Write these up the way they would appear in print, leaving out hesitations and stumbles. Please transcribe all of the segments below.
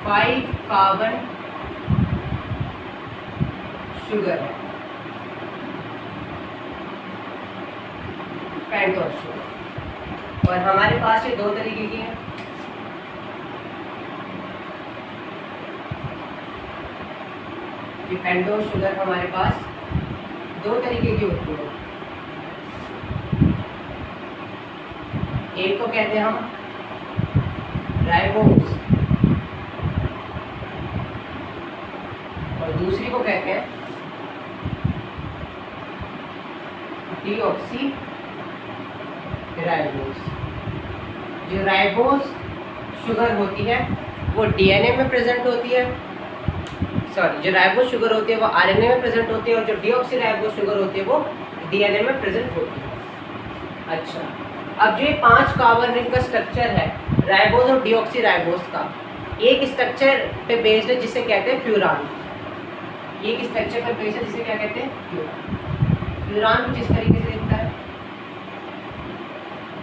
5 carbon sugar है, pentose sugar. और हमारे पास ये 2 तरीके की है। ये पेंटोज शुगर हमारे पास 2 तरीके की होती है। एक को कहते हैं हम राइबोज और दूसरी को कहते हैं डीऑक्सी राइबोज। जो राइबोज शुगर होती है वो डीएनए में प्रेजेंट होती है, सॉरी, जो राइबोज शुगर होती है वो आरएनए में प्रेजेंट होती है, और जो डीऑक्सी राइबोज शुगर होती है वो डीएनए में प्रेजेंट होती है। अच्छा, अब जो ये 5 कार्बन रिंग का स्ट्रक्चर है राइबोज और डीऑक्सी राइबोज का, एक स्ट्रक्चर पे बेस्ड है जिसे कहते हैं फ्यूरान। एक स्ट्रक्चर पे बेस्ड है जिसे क्या कहते हैं, फ्यूरान। फ्यूरान कुछ इस तरीके से दिखता है,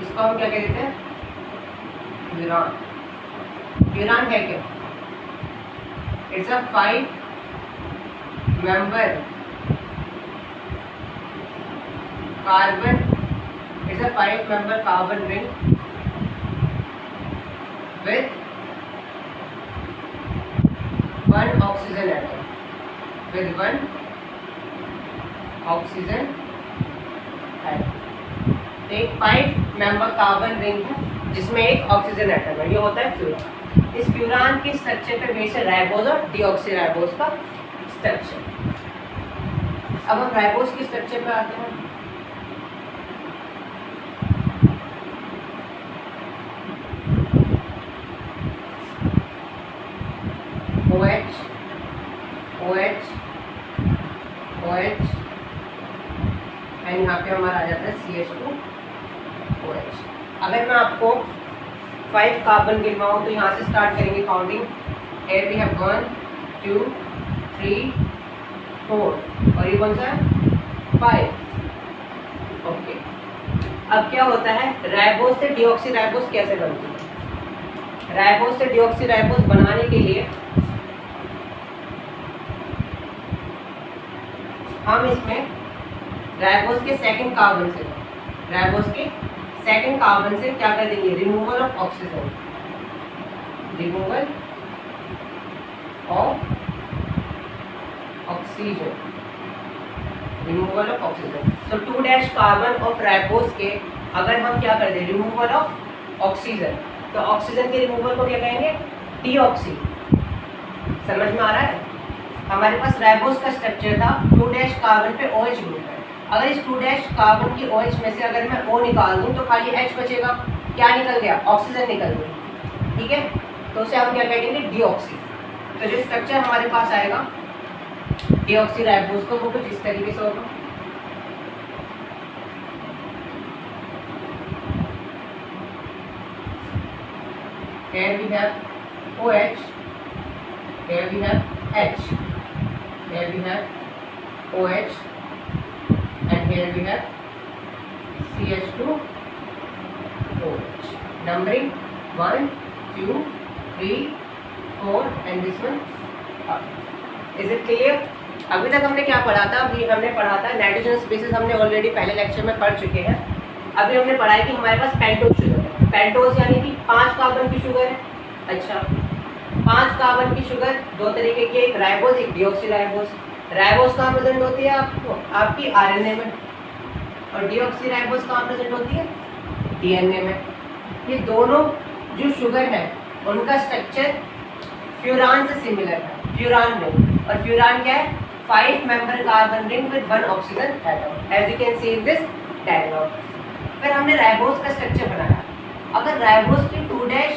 इसको हम क्या कहते हैं, फ्यूरान। फ्यूरान है क्या? It's a 5 member carbon, it's a 5 member carbon ring with 1 oxygen atom, with 1 oxygen atom। एक 5 member carbon ring है जिसमें एक ऑक्सीजन एटम है, ये होता है फ्यूरान। इस फ्यूरान के स्ट्रक्चर पे बेस है राइबोज और डीऑक्सी राइबोज का स्ट्रक्चर। अब हम राइबोज के स्ट्रक्चर पे आते हैं। OH OH OH एंड यहाँ पे हमारा आ जाता है CH2OH। अगर मैं आपको 5 कार्बन गिनवाऊँ तो यहाँ से स्टार्ट करेंगे काउंटिंग। Here we have 1 2 3 4 और ये कौन सा है 5। ओके, अब क्या होता है, राइबोज से डीऑक्सी राइबोज कैसे बनती है? राइबोज से डीऑक्सी राइबोज बनाने के लिए हम इसमें राइबोज के सेकंड कार्बन से, राइबोज के सेकंड कार्बन से क्या कर देंगे, removal of oxygen, removal of oxygen, removal of oxygen. तो 2' कार्बन ऑफ राइबोज के अगर हम क्या कर दें, रिमूवल ऑफ ऑक्सीजन, तो ऑक्सीजन के रिमूवल को क्या कहेंगे, डीऑक्सी। समझ में आ रहा है? हमारे पास राइबोज का स्ट्रक्चर था, 2' कार्बन पे OH ग्रुप है। अगर इस 2' कार्बन की OH में से अगर मैं O निकाल दूं तो खाली H बचेगा। क्या निकल गया, ऑक्सीजन निकल गई। ठीक है, तो उसे हम क्या कहेंगे, डीऑक्सी। तो जो स्ट्रक्चर हमारे पास आएगा डीऑक्सी राइबोज को वो कुछ इस तरीके से होगा। Here we have OH, here we have H, here we have OH and here we have CH2OH. Numbering 1 2 3 4 and this one up. Is it clear? अभी तक हमने क्या पढ़ा था, अभी हमने पढ़ा था नाइट्रोजन स्पीसीज, हमने ऑलरेडी पहले लेक्चर में पढ़ चुके हैं। अभी हमने पढ़ा है कि हमारे पास पेंटोज शुगर है। पेंटोज यानी कि 5 कार्बन की शुगर है। अच्छा, 5 कार्बन की शुगर 2 तरीके की, एक राइबोज एक डीऑक्सी राइबोज। राइबोज कहाँ प्रेजेंट होती है आपको, आपकी आरएनए में, और डीऑक्सी राइबोज कहाँ प्रेजेंट होती है, डीएनए में। ये दोनों जो शुगर है उनका स्ट्रक्चर फ्यूरान से सिमिलर है, फ्यूरान रिंग। और फ्यूरान क्या है, 5 member carbon ring with 1 oxygen atom, as you can see in this diagram. फिर हमने राइबोज का स्ट्रक्चर बनाया। अगर राइबोज की 2'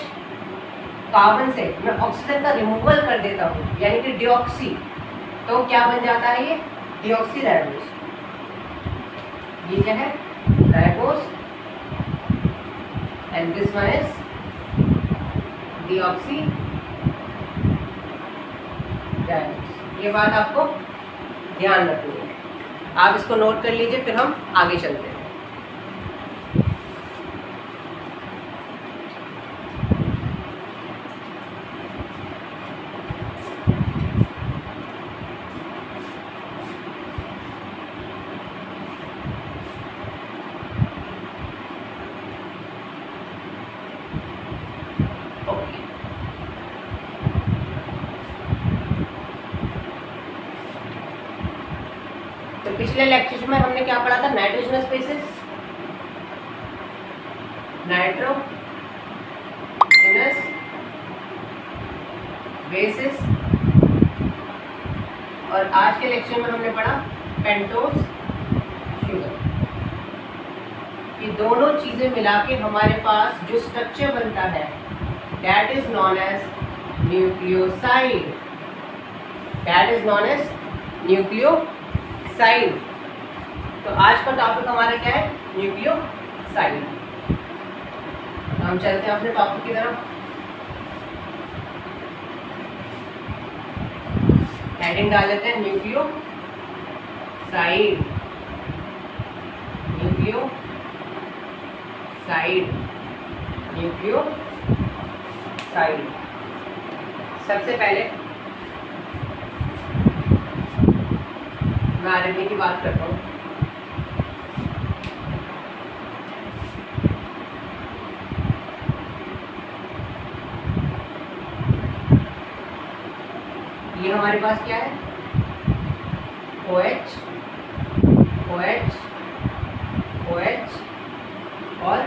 कार्बन से मैं ऑक्सीजन का रिमूवल कर देता हूँ, यानी कि डीऑक्सी, तो क्या बन जाता है, ये डीऑक्सी राइबोज। ये क्या है, ribose, and this one is deoxy ribose. ये बात आपको ध्यान रखनी है, आप इसको नोट कर लीजिए, फिर हम आगे चलते हैं। पिछले लेक्चर में हमने क्या पढ़ा था? नाइट्रोजनस बेसिस, नाइट्रोजनस बेसिस, और आज के लेक्चर में हमने पढ़ा पेंटोस शुगर। ये दोनों चीजें मिला के हमारे पास जो स्ट्रक्चर बनता है that is known as nucleoside, that is known as nucleoside. तो आज का टॉपिक हमारा क्या है? न्यूक्लियोसाइड। तो हम चलते हैं अपने टॉपिक की तरफ। हेडिंग डाल लेते हैं न्यूक्लियोसाइड, न्यूक्लियोसाइड, न्यूक्लियोसाइड। सबसे पहले मैं आरएनए की बात करता हूँ। ये हमारे पास क्या है? OH, OH, OH और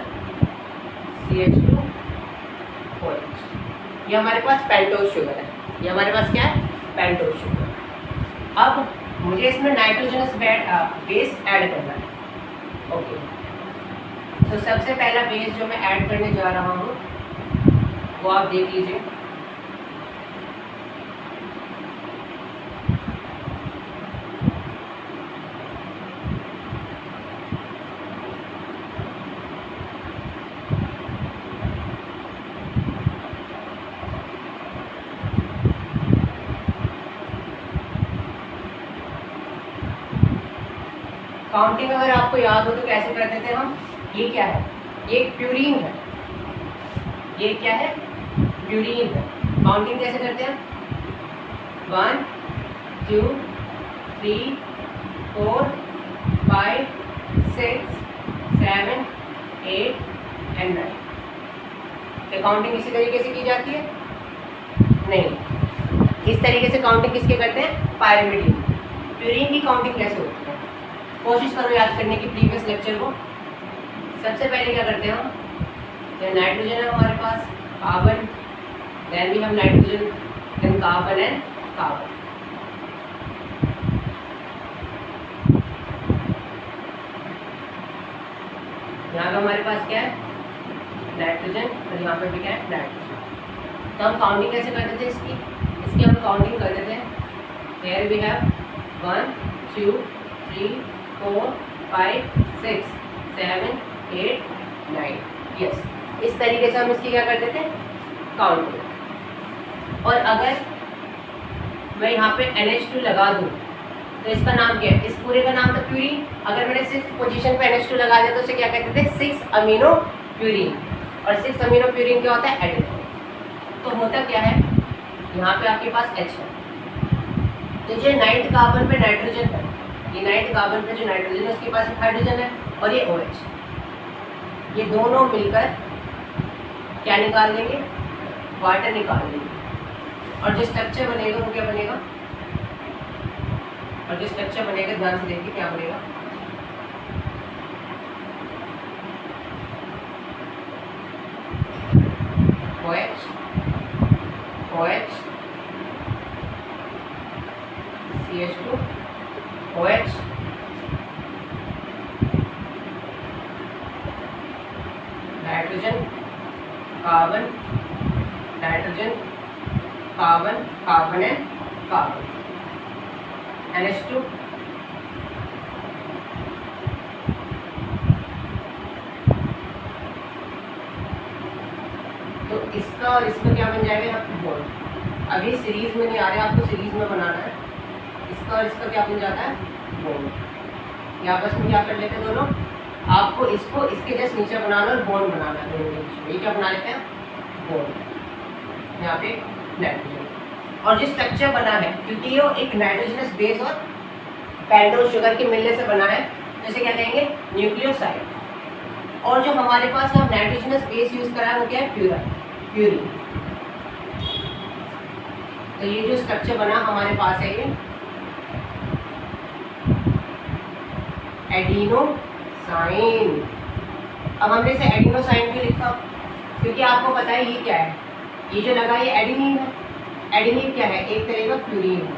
CH2OH। ये हमारे पास पेंटोस शुगर है। ये हमारे पास क्या है? Pentose sugar. अब मुझे इसमें नाइट्रोजनस बेस ऐड करना है। ओके, तो सबसे पहला बेस जो मैं ऐड करने जा रहा हूँ वो आप देख लीजिए। काउंटिंग अगर आपको याद हो तो कैसे करते थे हम? ये क्या है? ये प्यूरीन है। ये क्या है? प्यूरीन है। काउंटिंग कैसे करते हैं? 1 2 3 4 5 6 7 8 एंड 9। तो काउंटिंग इसी तरीके से की जाती है? नहीं, इस तरीके से काउंटिंग किसके करते हैं? पायरिमिडीन। प्यूरीन की काउंटिंग कैसे होती है? कोशिश करो याद करने की प्रीवियस लेक्चर को। सबसे पहले क्या करते हैं हम? नाइट्रोजन है हमारे पास, कार्बन, देन भी हम nitrogen, then carbon and carbon. यहाँ पे हमारे पास क्या है? नाइट्रोजन, और यहाँ पे भी क्या है? नाइट्रोजन। तो हम काउंटिंग कैसे करते थे इसकी? हम काउंटिंग करते थे हियर वी हैव 1 2 3 4 5 6 7 8 9। यस, इस तरीके से हम इसकी क्या करते थे? काउंटिंग। और अगर मैं यहाँ पे NH2 लगा दूँ तो इसका नाम क्या है? इस पूरे का नाम था प्यूरीन। अगर मैंने 6 पोजीशन पे NH2 लगा दिया तो उसे क्या कहते थे? 6 अमीनो प्यूरीन। और 6 अमीनो प्यूरीन क्या होता है? एडेनोसिन। तो होता क्या है? यहाँ पे आपके पास H है, तो जो 9th कार्बन पे नाइट्रोजन है, ये 9th कार्बन पे जो नाइट्रोजन है उसके पास एक हाइड्रोजन है और ये OH। ये दोनों मिलकर क्या निकाल देंगे? वाटर निकाल देंगे। और जो स्ट्रक्चर बनेगा वो क्या बनेगा? और जो स्ट्रक्चर बनेगा ध्यान से देखिए क्या बनेगा? OH, OH, CH2OH, nitrogen, carbon, nitrogen, carbon, carbon and carbon, NH2, तो इसका और इसका क्या बन जाएगा? यहाँ पे बॉन्ड। अभी सीरीज में नहीं आ रहा है, आपको सीरीज में बनाना है। इसका और इसका क्या बन जाता है? बॉन्ड। ये आपस में क्या कर लेते हैं दोनों? आपको इसको इसके जस्ट नीचे बनाना और बॉन्ड बनाना है दोनों के बीच में। ये क्या बना लेते हैं? बॉन्ड। यहाँ पे नाइट्रोजन। और जो स्ट्रक्चर बना है, क्योंकि ये एक नाइट्रोजनस बेस और पेंटोस शुगर के मिलने से बना है, तो इसे क्या कहेंगे? न्यूक्लियोसाइड। और जो हमारे पास हम नाइट्रोजनस बेस यूज करा है वो क्या है? प्यूरीन। तो ये जो स्ट्रक्चर बना हमारे पास है, ये एडिनोसाइन। अब हमने इसे एडिनोसाइन क्यों लिखा? क्योंकि आपको पता है ये क्या है, ये जो लगा ये एडिनिन है। एडिनिन क्या है? एक तरह का प्यूरिन है।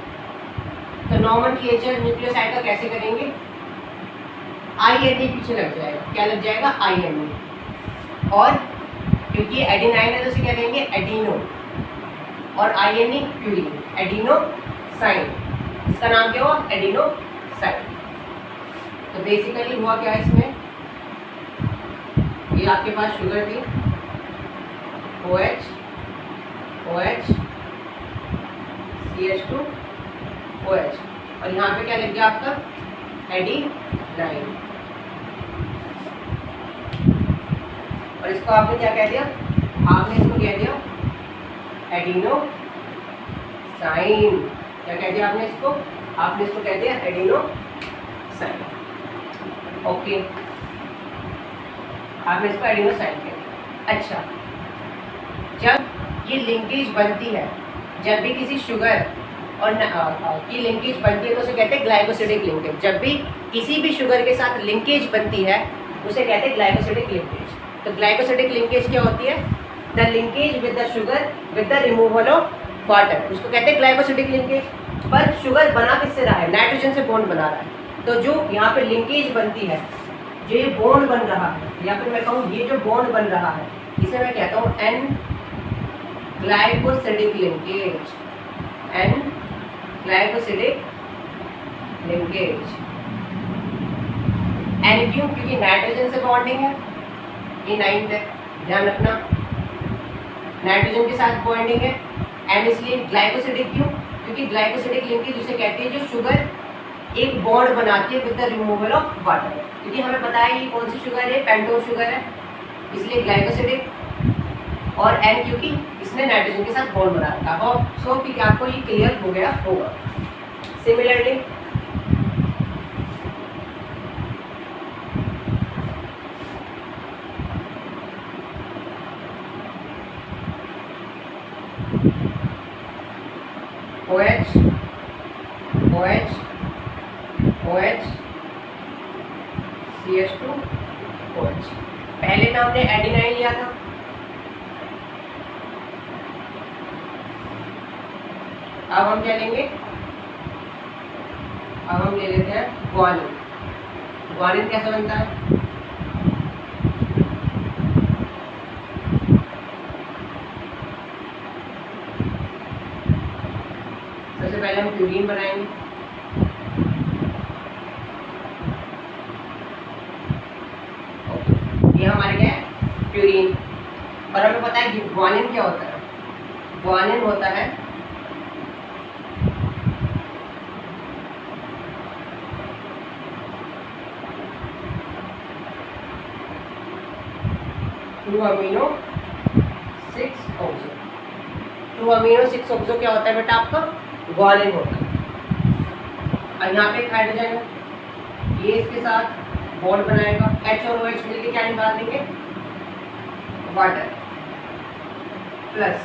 तो नॉमेनक्लेचर न्यूक्लियोसाइड का कैसे करेंगे? INE पीछे लग जाएगा। क्या लग जाएगा? INE। और क्योंकि एडिनाइन है तो इसे क्या कहेंगे? एडिनो। और INE प्यूरिन, एडिनोसाइन। इसका नाम क्या हुआ? एडिनोसाइन। तो बेसिकली हुआ क्या है इसमें, ये आपके पास शुगर थी OH OH CH2 OH, और यहाँ पे क्या लग गया आपका? एडिनाइन। और इसको आपने क्या कह दिया? आपने इसको कह दिया एडिनोसाइन। क्या कह दिया आपने इसको? आपने इसको कह दिया एडिनोसाइन। ओके, आपने इसको एडिनोसाइन कह दिया। अच्छा, जब ये लिंकेज बनती है, जब भी किसी शुगर और की लिंकेज बनती है तो उसे कहते हैं ग्लाइकोसिडिक लिंकेज। जब भी किसी भी शुगर के साथ लिंकेज बनती है उसे कहते हैं ग्लाइकोसिडिक लिंकेज। तो ग्लाइकोसिडिक लिंकेज क्या होती है? The linkage with the sugar with the removal of water, उसको कहते हैं ग्लाइकोसिडिक लिंकेज। पर शुगर बना किससे रहा है? नाइट्रोजन से बॉन्ड बना रहा है। तो जो यहाँ पे लिंकेज बनती है, जो ये बॉन्ड बन रहा है, या फिर मैं कहूँ ये जो बॉन्ड बन रहा है, इसे मैं कहता हूँ N glycosidic linkage. N glycosidic linkage. N क्यों? क्योंकि नाइट्रोजन से बॉन्डिंग है, ये 9th है, ध्यान रखना। नाइट्रोजन के साथ बॉन्डिंग है, एन इसलिए ग्लाइकोसिडिक क्यों? क्योंकि ग्लाइकोसिडिक लिंकेज उसे कहते हैं जो शुगर एक बॉन्ड बनाती है with the removal of water. क्योंकि हमें पता है ये कौन सी शुगर है? पेंटोज शुगर है, इसलिए ग्लाइकोसिडिक। और एन क्योंकि इसने नाइट्रोजन के साथ बॉन्ड बना रखा। और सो कि आपको ये क्लियर हो गया होगा। Similarly OH OH OH CH2 OH। पहले तो हमने एडिनाइन लिया था, अब हम क्या लेंगे? अब हम ले लेते हैं ग्वानिन। ग्वानिन कैसे बनता है? सबसे पहले हम प्यूरिन बनाएंगे। ये हमारे क्या है? प्यूरिन। और हमें पता है कि ग्वानिन क्या होता है? ग्वानिन होता है to amino 6 oxo. 2 amino 6 oxo क्या होता है बेटा? आपका ग्वानिन होता है। और यहाँ पे एक हाइड्रोजन है, ये इसके साथ बॉन्ड बनाएगा, H और OH मिलकर क्या निकाल देंगे? Water plus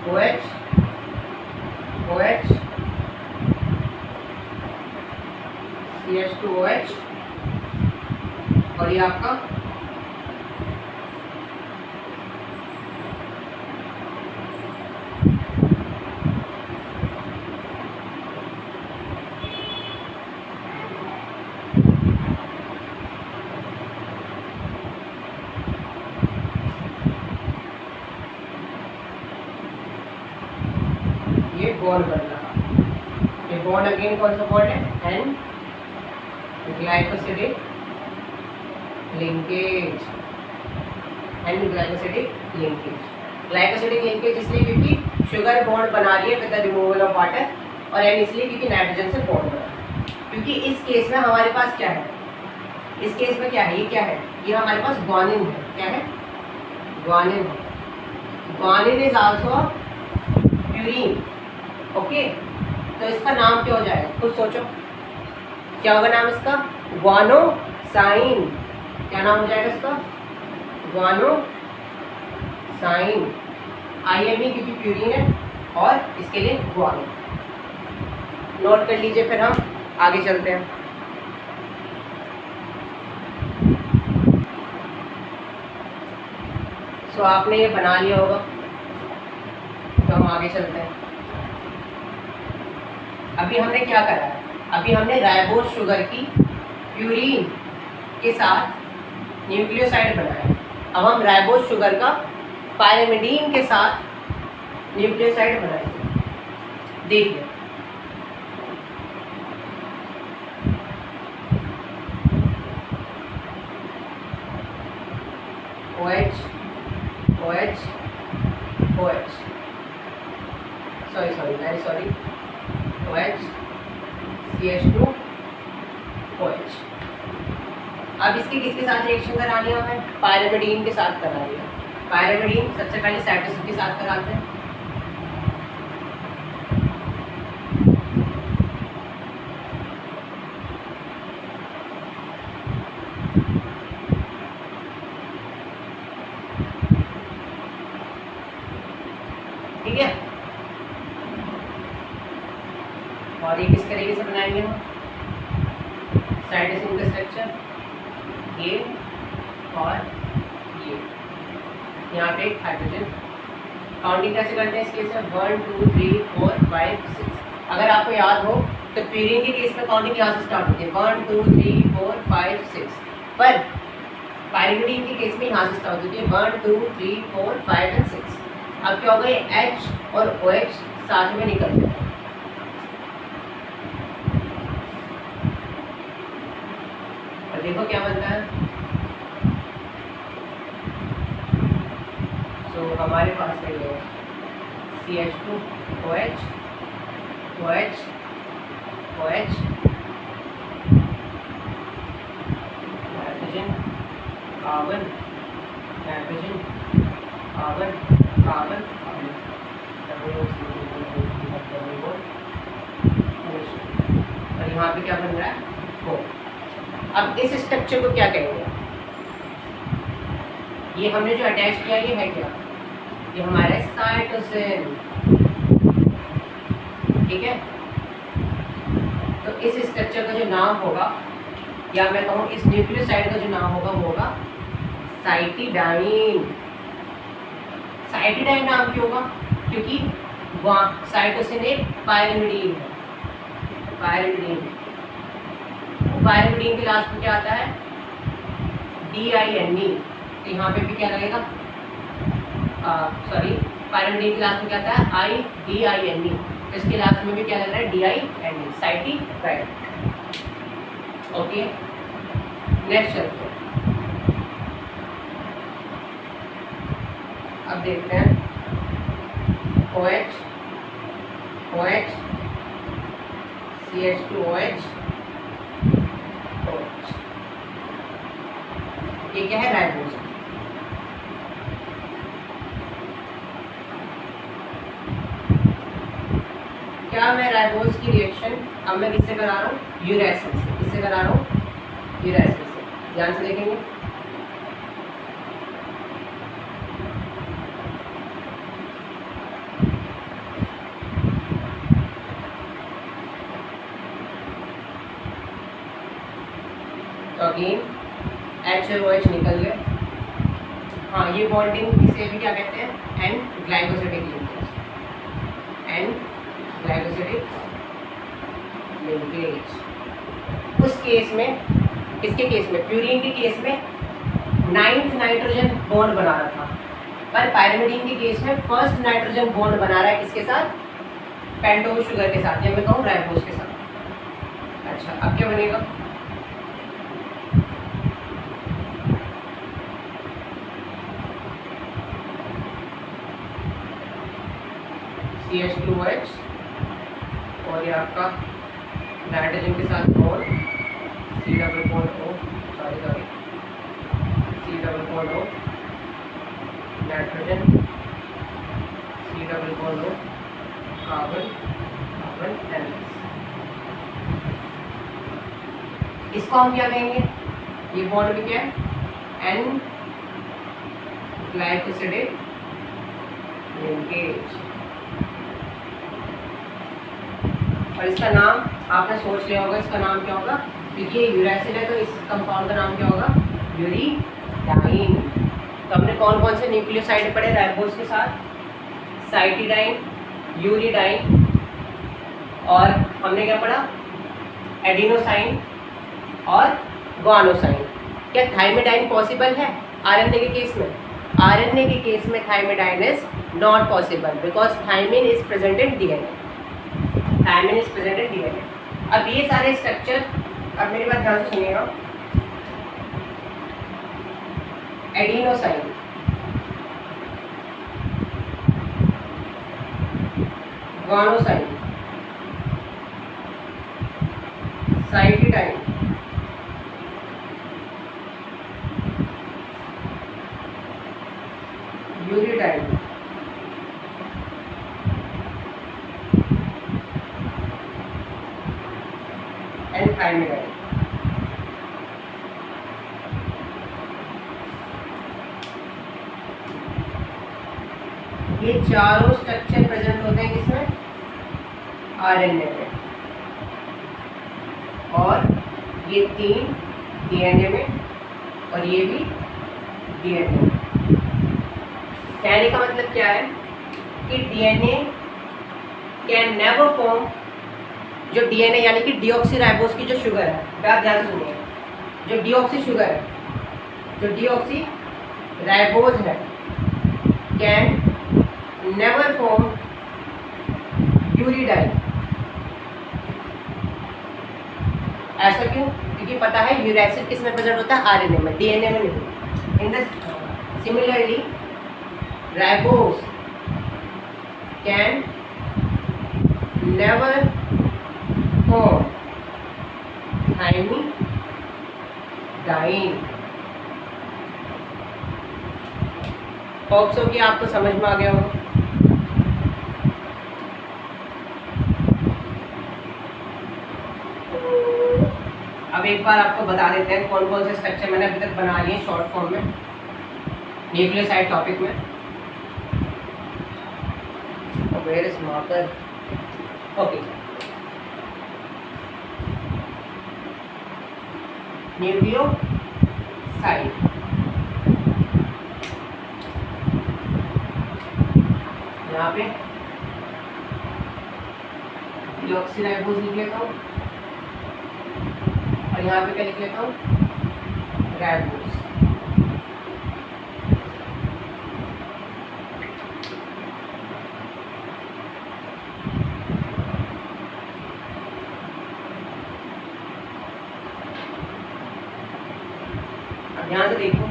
OH OH CH2OH, और ये आपका ये बॉन्ड बन रहा। ये बॉन्ड अगेन कौन सा बॉन्ड है? N glycosidic linkage. N glycosidic linkage. Glycosidic linkage इसलिए क्योंकि शुगर बॉन्ड बना रही है with the removal of water, और एन इसलिए क्योंकि नाइट्रोजन से बॉन्ड बना रहा है। क्योंकि इस केस में हमारे पास क्या है? इस केस में क्या है? ये क्या है? ये हमारे पास ग्वानिन है। क्या है? ग्वानिन है। Guanine is also purine. Okay, तो इसका नाम क्या हो जाएगा? कुछ सोचो, क्या होगा नाम इसका? ग्वानोसाइन। क्या नाम हो जाएगा इसका? ग्वानोसाइन। IME क्योंकि प्यूरिन है और इसके लिए गुआनिन। नोट कर लीजिए, फिर हम आगे चलते हैं। सो आपने ये बना लिया होगा, तो हम आगे चलते हैं। अभी हमने क्या करा है, अभी हमने राइबोज शुगर की प्यूरिन के साथ न्यूक्लियोसाइड बनाया। अब हम राइबोज शुगर का पायरिमिडीन के साथ न्यूक्लियोसाइड बनाएंगे। देखिए, OH OH OH very sorry OH CH2 OH। अब इसकी किसके साथ रिएक्शन करानी है हमें? पायरिमिडीन के साथ करानी है। पायरिमिडीन सबसे पहले साइटोसिन के साथ कराते हैं। ठीक है, और ये किस तरीके से बनाएंगे हम? साइटोसिन का स्ट्रक्चर ये और ये, यहाँ पे एक हाइड्रोजन। काउंटिंग कैसे करते हैं इस केस में? 1 2 3 4 5 6। अगर आपको याद हो तो प्यूरिन के केस में काउंटिंग यहाँ से स्टार्ट होती है 1 2 3 4 5 6, पर पायरिमिडीन के केस में यहाँ से स्टार्ट होती है 1 2 3 4 5 और 6। अब क्या होगा, ये H और OH साथ में निकलते हैं। और देखो क्या बनता है। तो हमारे पास है ये CH2 OH OH OH nitrogen carbon nitrogen carbon carbon carbon, और यहाँ पे क्या बन रहा है? O। अब इस स्ट्रक्चर को क्या कहेंगे? ये हमने जो अटैच किया ये है क्या? ये हमारा साइटोसिन। ठीक है, तो इस स्ट्रक्चर का जो नाम होगा, या मैं कहूँ इस न्यूक्लियोसाइड का जो नाम होगा वो होगा साइटिडाइन। साइटिडाइन नाम क्यों होगा? क्योंकि वहाँ साइटोसिन एक पायरिमिडीन है। पायरिमिडीन, पायरिमिडीन के लास्ट में क्या आता है? DINE। तो यहाँ पे भी क्या लगेगा? सॉरी, पायरिमिडीन के लास्ट में क्या आता है? IDINE। तो इसके लास्ट में भी क्या लग रहा है? DINE, साइटिडाइन। ओके, नेक्स्ट चलते हैं। अब देखते हैं OH OH CH2 OH OH। ये क्या है? राइबोज। क्या मैं राइबोज की रिएक्शन अब मैं किससे करा रहा हूँ? यूरेसिल से। किससे करा रहा हूँ? यूरेसिल से। ध्यान से देखेंगे। तो अगेन H और OH निकल गए। हाँ, ये बॉन्डिंग इसे भी क्या कहते हैं? N glycosidic linkage. N glycosidic linkage. उस केस में, किसके केस में? प्यूरिन के केस में 9th नाइट्रोजन बॉन्ड बना रहा था, पर पायरिमिडीन के केस में 1st नाइट्रोजन बॉन्ड बना रहा है। किसके साथ? पेंटोज शुगर के साथ, या मैं कहूँ राइबोज के साथ। अच्छा, अब क्या बनेगा? CH2OH और ये आपका नाइट्रोजन के साथ bond C double bond O, sorry C double bond O, nitrogen C double bond O, carbon carbon NH। इसको हम क्या कहेंगे? ये बॉन्ड भी क्या है? N glycosidic linkage. और इसका नाम आपने सोच लिया होगा, इसका नाम क्या होगा, क्योंकि ये यूरासिल है तो इस कंपाउंड का नाम क्या होगा, यूरिडाइन। तो हमने कौन कौन से न्यूक्लियोसाइड पढ़े राइबोज के साथ, साइटिडाइन, यूरिडाइन, और हमने क्या पढ़ा, एडिनोसाइन और ग्वानोसाइन। क्या थाइमिडाइन पॉसिबल है आरएनए के केस में? आरएनए के केस में thymidine is not possible because thymine is present in DNA. Thymine is present in DNA. अब ये सारे स्ट्रक्चर, अब मेरी बात ध्यान से सुनिएगा, एडिनोसाइन, ग्वानोसाइन, साइटिडाइन, यूरिडाइन, एंड थाइमिडाइन। ये चारों स्ट्रक्चर प्रेजेंट होते हैं किसमें, आरएनए में, और ये 3 डीएनए में, और ये भी डीएनए में। कहने का मतलब क्या है कि डीएनए कैन नेवर फॉर्म, जो डीएनए यानी कि डीऑक्सीराइबोज की जो शुगर है, आप ध्यान से सुनिए, जो डीऑक्सी शुगर है, जो डीऑक्सीराइबोज है, कैन नेवर फॉर्म यूरिडाइन। ऐसा क्यों? क्योंकि पता है यूरैसिल किस में प्रेजेंट होता है, आरएनए में, डीएनए में नहीं। In the similarly ribose can never form thymidine. Hope so कि आपको समझ में आ गया हो। अब एक बार आपको बता देते हैं कौन कौन से स्ट्रक्चर मैंने अभी तक बना लिए शॉर्ट फॉर्म में न्यूक्लियोसाइड टॉपिक में। Where is marker? Okay, nucleoside, यहाँ पे डीऑक्सीराइबोज लिख लेता हूँ, और यहाँ पे क्या लिख लेता हूँ, राइबोज। अब ध्यान से देखो,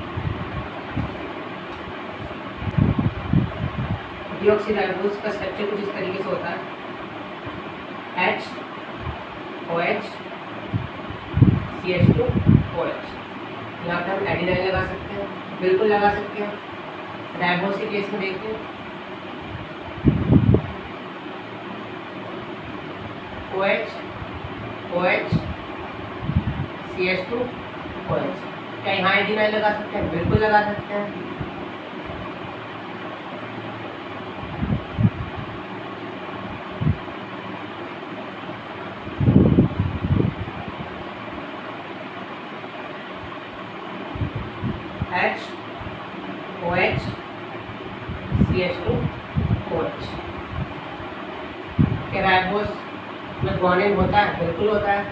डीऑक्सीराइबोज का स्ट्रक्चर कुछ इस तरीके से होता है, HOH CH2OH। यहाँ पे हम एडिनाइन लगा सकते हैं, बिल्कुल लगा सकते हैं। राइबोज के केस में देखते हैं, OH CH2OH। क्या यहाँ एडिनाइन लगा सकते हैं? बिल्कुल लगा सकते हैं। HOH CH2OH। क्या राइबोज में ग्वानिन होता है? बिल्कुल होता है।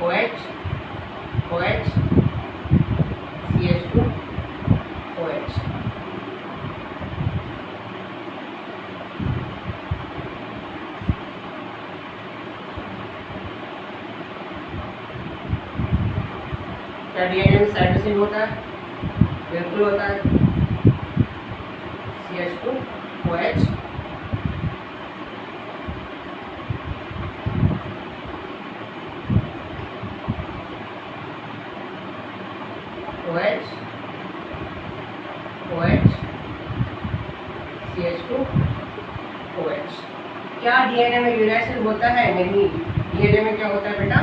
OH CH2OH। क्या डीएनए में साइटोसिन होता है? बिल्कुल होता है। CH2OH CH2OH। क्या डीएनए में यूरैसिल होता है? नहीं। डीएनए में क्या होता है बेटा?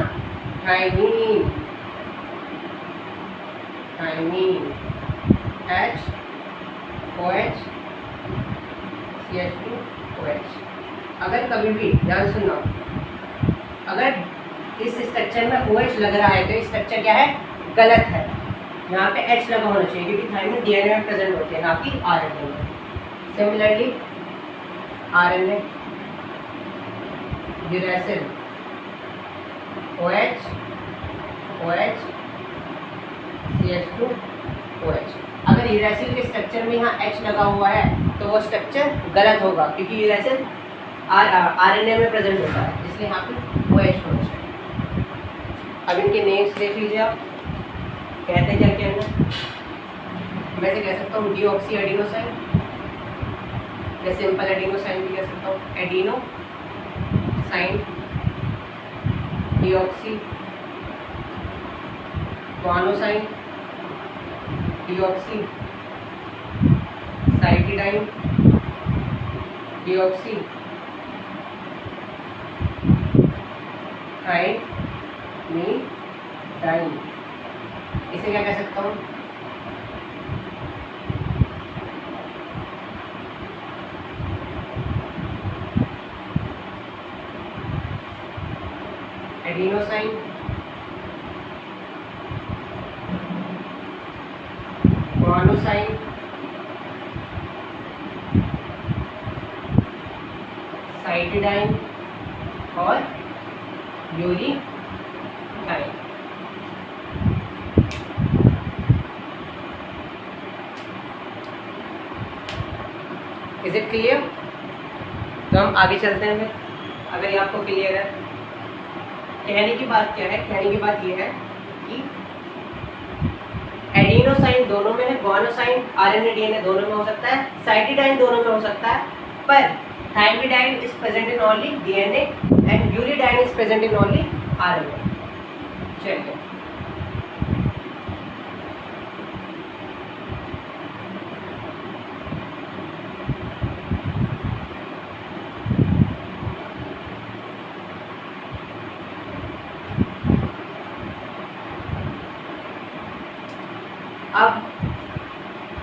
थाइमीन। Thymine HOH CH2OH। अगर कभी भी ध्यान सुनना, अगर इस स्ट्रक्चर में OH लग रहा है तो स्ट्रक्चर क्या है, गलत है। यहाँ पे H लगा होना चाहिए क्योंकि थाइमिन में DNA में प्रेजेंट होते हैं, ना कि RNA में। Similarly RNA uracil OH CH2OH। अगर यूरेसिल के स्ट्रक्चर में यहाँ H लगा हुआ है तो वो स्ट्रक्चर गलत होगा क्योंकि यूरेसिल RNA में प्रेजेंट होता है, इसलिए यहाँ पे OH होना चाहिए। अब इनके नेम्स देख लीजिए आप, कहते हैं क्या क्या है। मैं से कह सकता हूँ डीऑक्सी एडिनोसाइन, या सिंपल एडिनोसाइन भी कह सकता हूँ, adenosine deoxy, guanosine deoxy, cytidine deoxy, thymidine. इसे क्या कह सकता हूँ, एडिनोसाइन, गुआनोसाइन, साइटिडाइन और यूरिडाइन। Is it clear? तो हम आगे चलते हैं फिर, अगर ये आपको क्लियर है। कहने की बात क्या है, कहने की बात ये है कि एडिनोसाइन दोनों में है, गुआनोसाइन आरएनए डीएनए दोनों में हो सकता है, साइटिडाइन दोनों में हो सकता है, पर thymidine is present in only DNA and uridine is present in only RNA. चलिए अब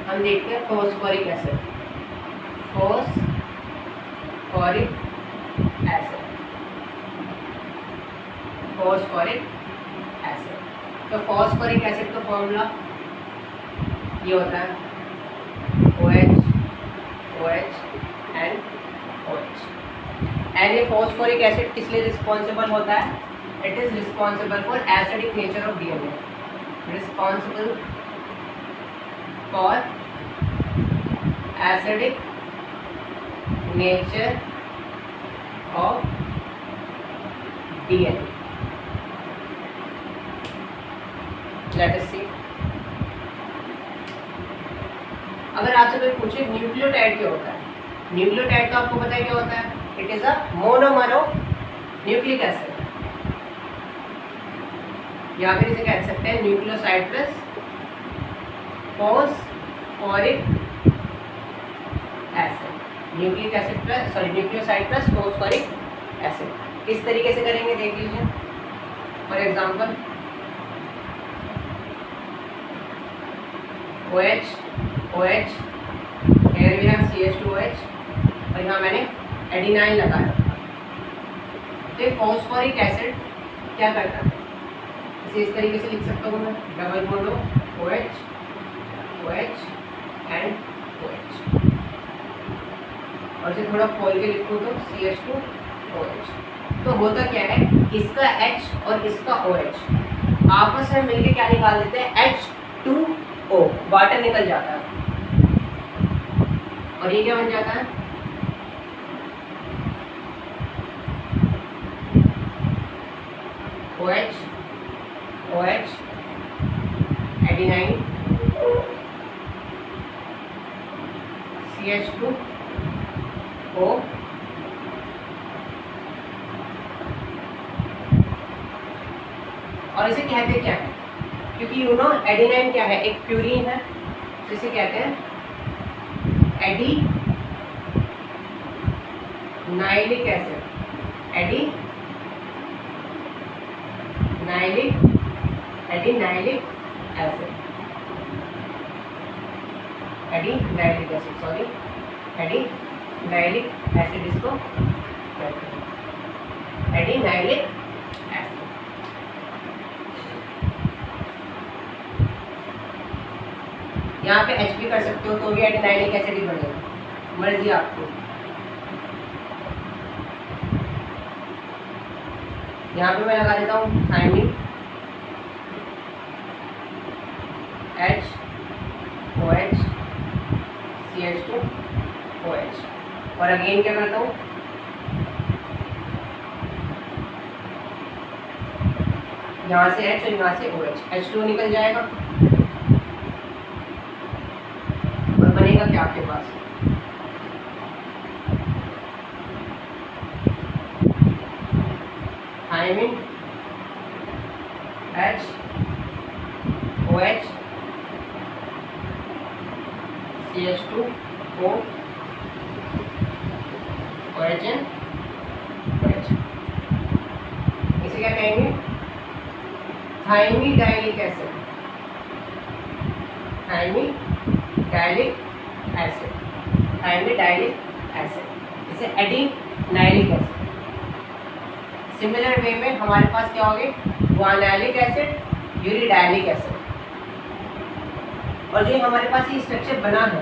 हम देखते हैं phosphoric acid. Phosphoric acid, phosphoric acid. तो फॉस्फोरिक एसिड का फॉर्मूला ये होता है OH OH and OH। And ये फॉस्फोरिक एसिड किस लिए रिस्पॉन्सिबल होता है? It is responsible for acidic nature of DNA, responsible for acidic nature of DNA. Let us see. अगर आपसे कोई पूछे न्यूक्लियोटाइड क्या होता है, न्यूक्लियोटाइड तो आपको पता है क्या होता है, it is a monomer of nucleic acid, या फिर इसे कह सकते हैं nucleoside plus phosphoric acid, nucleic acid plus nucleoside plus phosphoric acid. किस तरीके से करेंगे देख लीजिए। For example OH OH, here we have CH2OH और यहाँ मैंने एडिनाइन लगाया। तो फॉस्फोरिक एसिड क्या करता है, इसे इस तरीके से लिख सकता हूँ मैं, double bond OH OH and OH, और इसे थोड़ा खोल के लिखूँ तो CH2OH। तो होता क्या है, इसका H और इसका OH आपस में मिलके क्या निकाल देते हैं, H2O, वाटर निकल जाता है, और ये क्या बन जाता है, OH OH एडिनाइन CH2O, और इसे कहते क्या है, क्योंकि यू नो एडिनाइन क्या है, एक प्यूरिन है, जिसे कहते हैं adenylic acid, adenylic acid. Adenylic acid, sorry adenylic acid इसको कहते हैं, एडिनाइलिक एसिड। यहाँ पे एच भी कर सकते हो तो भी एडिनाइलिक एसिड ही बनेगा, मर्जी आपको। यहाँ पे मैं लगा देता हूँ थायमिन HOH CH2OH, और अगेन क्या करता हूँ, यहाँ से H और यहाँ से OH, H2 निकल जाएगा और बनेगा क्या आपके पास, thymine HOH CH2O OHN OH, इसे क्या कहेंगे, thymidylic acid, thymidylic acid, thymidylic acid, इसे एडिनाइलिक एसिड। सिमिलर वे में हमारे पास क्या हो गए, गुआनाइलिक एसिड, यूरिडाइलिक एसिड। और जो हमारे पास ये स्ट्रक्चर बना है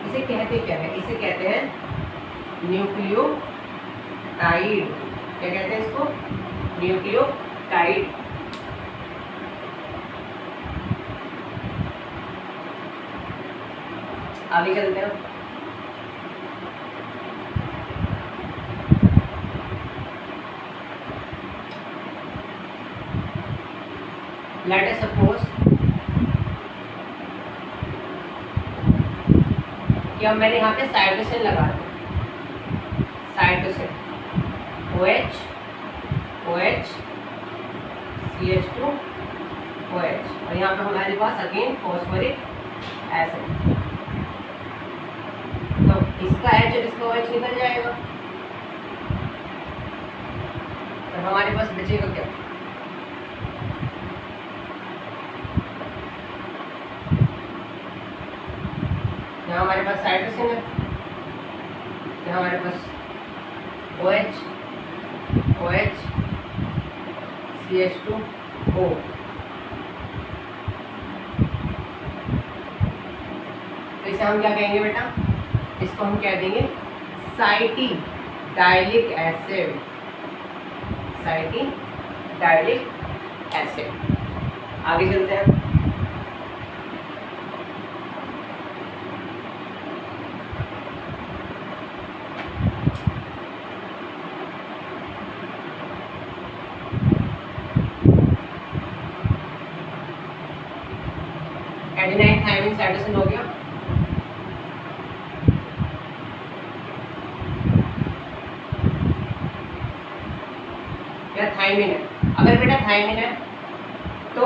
इसे कहते क्या है, इसे कहते हैं न्यूक्लियोटाइड। क्या कहते हैं इसको, न्यूक्लियोटाइड। आगे चलते हैं। लेट अस सपोज कि अब मैंने यहाँ पे साइटोसिन लगा दिया, साइटोसिन OH OH CH2OH, और यहाँ पे हमारे पास अगेन फॉस्फोरिक एसिड। तो इसका H और इसका OH निकल जाएगा, तो हमारे पास बचेगा क्या, यहाँ हमारे पास साइटोसिन है, यहाँ हमारे पास OH OH CH2O, तो इसे हम क्या कहेंगे बेटा, इसको हम कह देंगे साइटिडाइलिक एसिड, साइटिडाइलिक एसिड। आगे चलते हैं। एडिनाइन थायमिन साइटोसिन हो गया। थायमिन है, अगर बेटा थायमिन है तो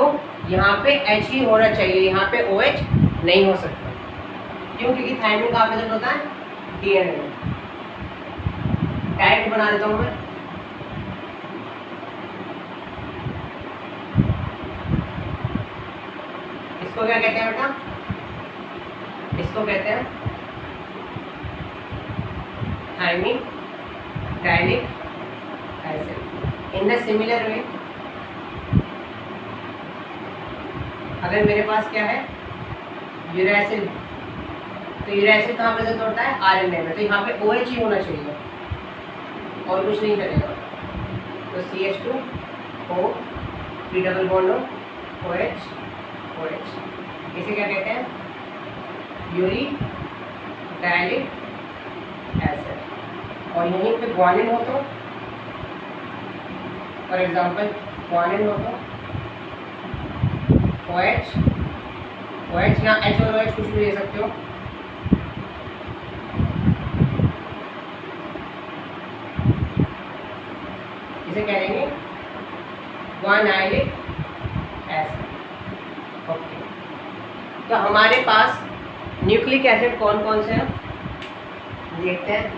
यहाँ पे H ही होना चाहिए, यहाँ पे OH नहीं हो सकता। क्यों, क्योंकि थायमिन का ऑपोजिट होता है DNA में। डायरेक्ट बना देता हूँ मैं, इसको क्या कहते हैं बेटा, इसको कहते हैं thymidylic acid. In the similar way अगर मेरे पास क्या है यूरासिल, तो यूरासिल कहाँ प्रेजेंट होता है RNA में, तो यहाँ पे OH ही होना चाहिए और कुछ नहीं चलेगा। तो CH2O P double bond OH OH, इसे क्या कहते हैं यूरिडाइलिक एसिड। और यहीं पे ग्वानिन हो तो फॉर एग्जांपल ग्वानिन हो तो OH OH, यहाँ H और OH कुछ भी ले सकते हो। इसे कह देंगे ग्वानाइलिक एसिड। ओके, तो हमारे पास न्यूक्लिक एसिड कौन कौन से हैं देखते हैं।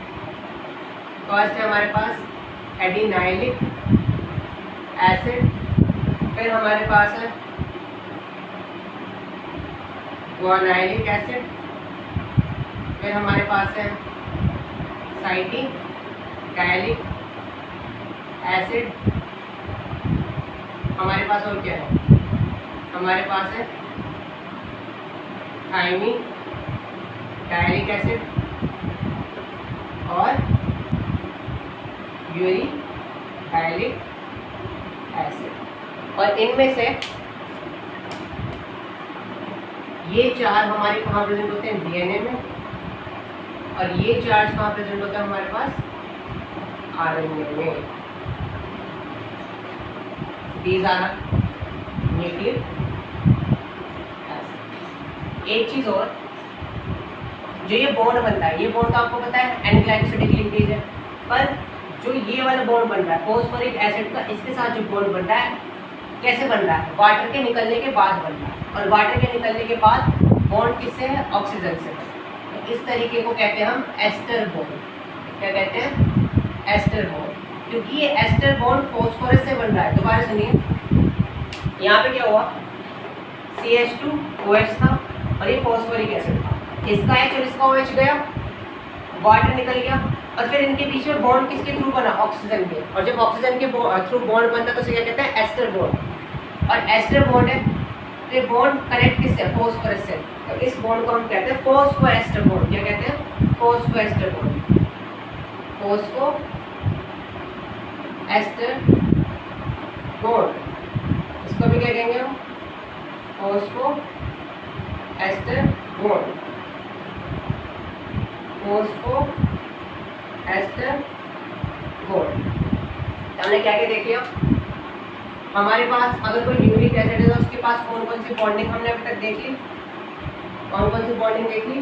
फर्स्ट है हमारे पास एडिनाइलिक एसिड, फिर हमारे पास है ग्वानाइलिक एसिड, फिर हमारे पास है साइटिक डायलिक एसिड। हमारे पास और क्या है, हमारे पास है थायमिन डायलिक एसिड और यूरिक डायलिक एसिड। और इनमें से ये चार हमारे कहाँ प्रेजेंट होते हैं, डीएनए में, और ये चार्ज कहाँ प्रेजेंट होता है हमारे पास, आरएनए में। These are nucleic acid. एक चीज और, जो ये बॉन्ड बनता है, ये बॉन्ड तो आपको पता है एन ग्लाइकोसिडिक लिंकेज है, पर जो ये वाला बॉन्ड बन रहा है फॉस्फोरिक एसिड का, इसके साथ जो बॉन्ड बन रहा है कैसे बन रहा है, वाटर के निकलने के बाद बन रहा है। और वाटर के निकलने के बाद बॉन्ड किससे है, ऑक्सीजन से है। तो इस तरीके को कहते हैं हम एस्टर बॉन्ड। क्या कहते हैं, एस्टर बॉन्ड। क्योंकि ये एस्टर बॉन्ड फॉस्फोरस से बन रहा है। दोबारा सुनिए, यहाँ पे क्या हुआ, CH2OH था और ये फॉस्फोरिक एसिड था, इसका H और इसका OH गया, वाटर निकल गया, और फिर इनके बीच में बॉन्ड किसके थ्रू बना, ऑक्सीजन के। और जब ऑक्सीजन के थ्रू बॉन्ड बनता है तो उसे क्या कहते हैं, एस्टर बॉन्ड। और एस्टर बॉन्ड है तो ये बॉन्ड कनेक्ट किससे, फॉस्फोरस से। तो इस बॉन्ड को हम कहते हैं फॉस्फोएस्टर बॉन्ड। क्या कहते हैं, फॉस्फोएस्टर बॉन्ड, फॉस्फोएस्टर बॉन्ड। इसको भी क्या कहेंगे हम, फॉस्फोएस्टर बॉन्ड, फॉस्फोएस्टर बॉन्ड। हमने क्या क्या देख लिया, हमारे पास अगर कोई यूरिक एसिड है तो उसके पास कौन कौन सी बॉन्डिंग हमने अभी तक देख ली, कौन कौन सी बॉन्डिंग देख ली।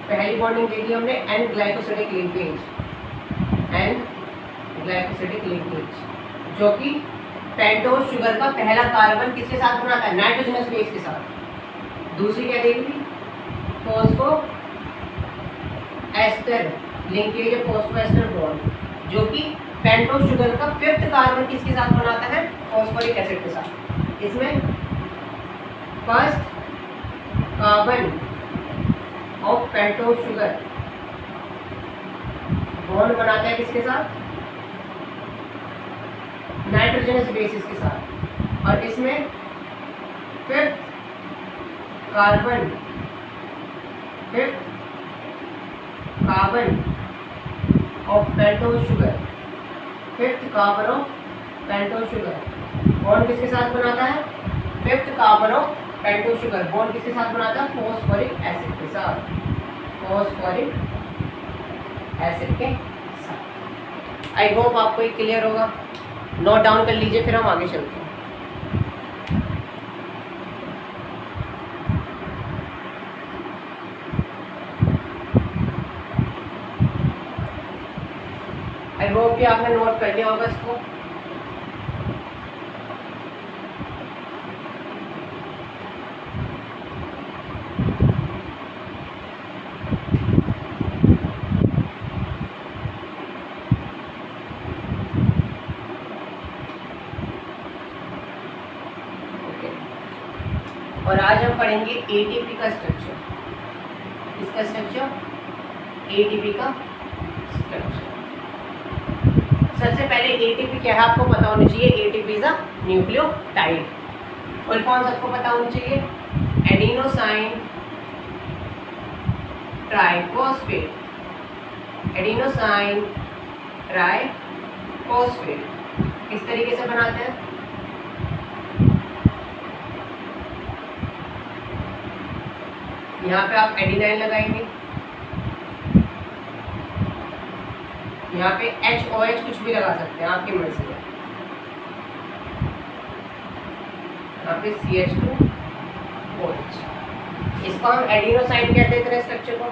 पहली बॉन्डिंग देख ली हमने N glycosidic linkage, N glycosidic linkage, जो कि पेंटोज शुगर का पहला कार्बन किसके साथ बनाता है, नाइट्रोजनस बेस के साथ। दूसरी क्या देख ली, फॉस्फोएस्टर लिंकेज, फॉस्फोएस्टर बॉन्ड, जो कि पेंटोज शुगर का 5th कार्बन किसके साथ बनाता है, फॉस्फोरिक एसिड के साथ। इसमें first carbon of pentose sugar bond बनाता है किसके साथ, नाइट्रोजनस बेसिस के साथ। और इसमें 5th carbon of pentose sugar, 5th carbon of pentose sugar bond किसके साथ बनाता है, 5th carbon of pentose sugar bond किसके साथ बनाता है, फॉस्फोरिक एसिड के साथ, फॉस्फोरिक एसिड के साथ। आई होप आपको ये क्लियर होगा, नोट डाउन कर लीजिए, फिर हम आगे चलते हैं। आई होप कि आपने नोट कर लिया होगा इसको। और आज हम पढ़ेंगे एटीपी का स्ट्रक्चर। इसका स्ट्रक्चर, एटीपी का स्ट्रक्चर। सबसे पहले एटीपी क्या है आपको पता होना चाहिए, ATP is a nucleotide. Full form सबको पता होना चाहिए, एडिनोसाइन ट्राइफॉस्फेट, एडिनोसाइन ट्राइफॉस्फेट। किस तरीके से बनाते हैं, यहाँ पे आप एडिनाइन लगाएंगे, यहाँ पे HOH कुछ भी लगा सकते हैं आपकी मर्जी है, यहाँ पे CH2OH। इसको हम एडिनोसाइन कहते हैं इतने स्ट्रक्चर को।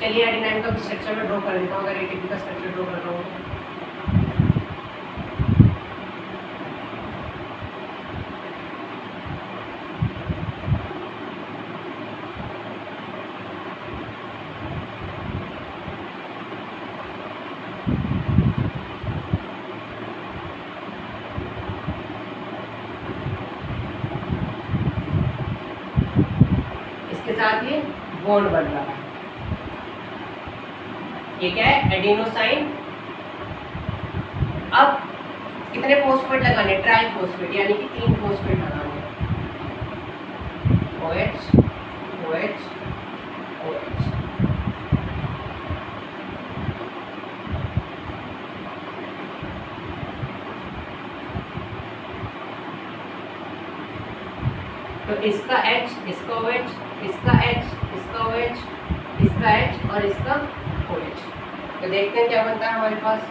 चलिए एडिनाइन का स्ट्रक्चर में ड्रॉ कर देता हूँ, अगर एटीपी का स्ट्रक्चर ड्रॉ कर रहा हूँ। इसके साथ ये बॉन्ड बन रहा है, ये क्या है? एडिनोसाइन। अब कितने फॉस्फेट लगाने? ट्राई फॉस्फेट, यानी कि 3 फॉस्फेट लगाने। OH OH OH। तो इसका H, इसका OH, इसका H, इसका OH, इसका H और इसका OH। तो देखते हैं क्या बनता है हमारे पास।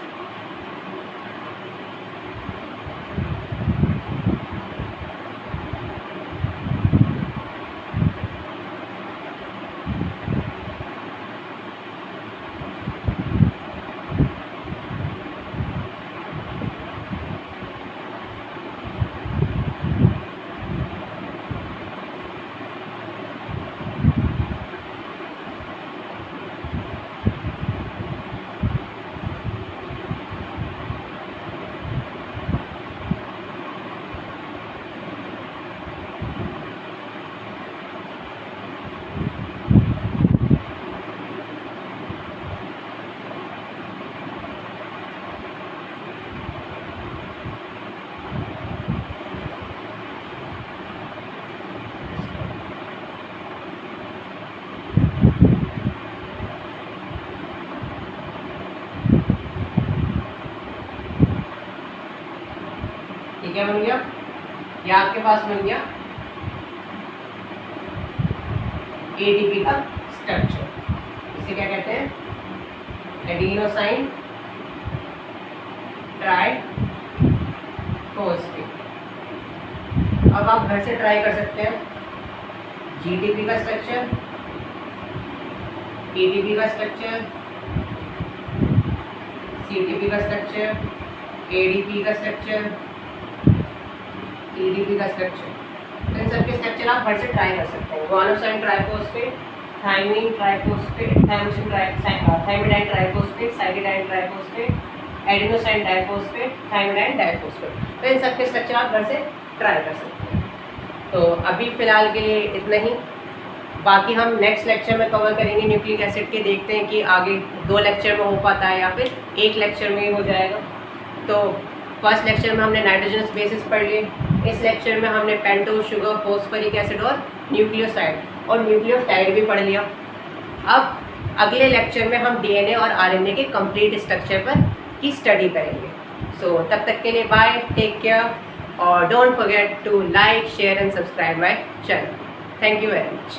ये क्या बन गया? ये आपके पास बन गया ADP का स्ट्रक्चर। इसे क्या कहते हैं? Adenosine try phosphate. अब आप घर से ट्राई कर सकते हैं। GDP का स्ट्रक्चर, ADP का स्ट्रक्चर, CTP का स्ट्रक्चर, ADP का स्ट्रक्चर, EDP का स्ट्रक्चर। तो इन सबके स्ट्रक्चर आप घर से ट्राई कर सकते हैं। Guanosine triphosphate, thymine triphosphate, thymidine triphosphate, cytidine triphosphate, adenosine diphosphate, thymidine diphosphate. तो इन सबके स्ट्रक्चर आप घर से ट्राई कर सकते हैं। तो अभी फ़िलहाल के लिए इतना ही। बाकी हम नेक्स्ट लेक्चर में कवर करेंगे न्यूक्लिक एसिड के। देखते हैं कि आगे 2 लेक्चर में हो पाता है या फिर 1 लेक्चर में ही हो जाएगा। तो फर्स्ट लेक्चर में हमने नाइट्रोजनस बेसिस पढ़ लिए। इस लेक्चर में हमने पेंटोस, शुगर, फॉस्फोरिक एसिड और न्यूक्लियोसाइड और न्यूक्लियोटाइड भी पढ़ लिया। अब अगले लेक्चर में हम DNA और RNA के कंप्लीट स्ट्रक्चर पर की स्टडी करेंगे। सो तब तक के लिए बाय, टेक केयर और don't forget to like, share and subscribe my channel. Thank you very much.